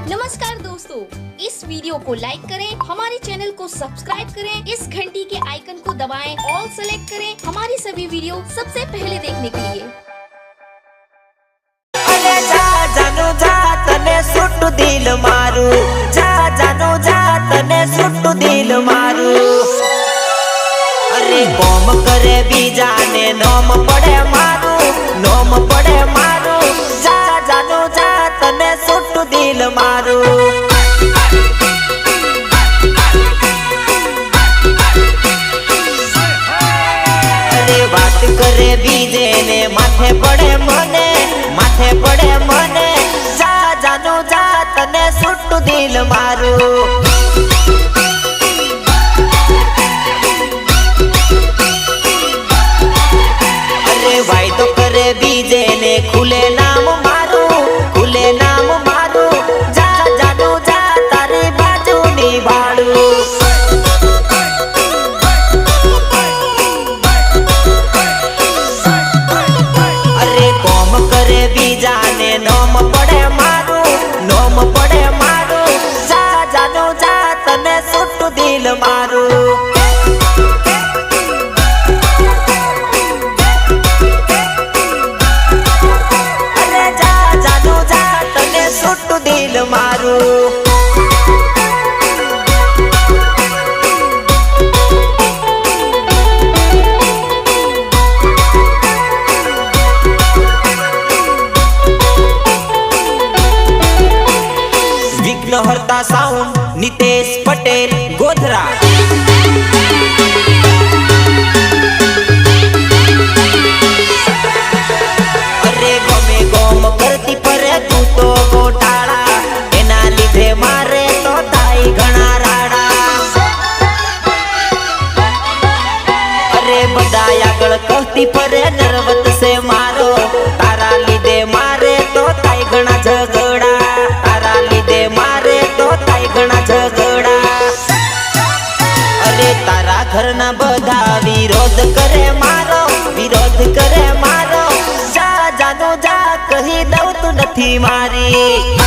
नमस्कार दोस्तों, इस वीडियो को लाइक करें, हमारे चैनल को सब्सक्राइब करें, इस घंटी के आइकन को दबाएं, ऑल सेलेक्ट करें हमारी सभी वीडियो सबसे पहले देखने के लिए। अरे जा जानू जा तने सुट दिल मारू, जा जानू जा तने सुट दिल मारू। अरे कोम करे बीजा ने नोम पड़े मारू, नोम पड़े मारू। जा जानू जा तने सुट दिल मारू। अरे बात करे बीजे ने माथे पड़े मने, माथे पड़े मने। जा जानू जा तने सुट दिल मारू। अरे भाई तो करे बीजे ने खुले नाम मारू, खुले नाम मारू। जा जानू जा तारी बाजू निभाड़ू। अरे कोम करे बीजा ने नोम पड़े मारू, नोम पड़े मारू। जा जानू जा तने सुट दिल मारू। अरे जा जानू जा तने सुट दिल मारू। विघ्नहर्ता साउंड नितेश पटेल गोधरा। अरे गमे गम करती परे तू तो गोटाळा, एना लीधे मारे तो थाई घणा राड़ा। अरे बधाई आगळ कहती परे नरवत से मारो, तारा लीधे मारे तो थाई घणा झगड़ा, तारा लीधे मारे तो थाई घणा झगड़ा। अरे तारा घरना बधा विरोध करे मारो, विरोध करे मारो। जा जानू जा कही दઉં તું નથી મારી।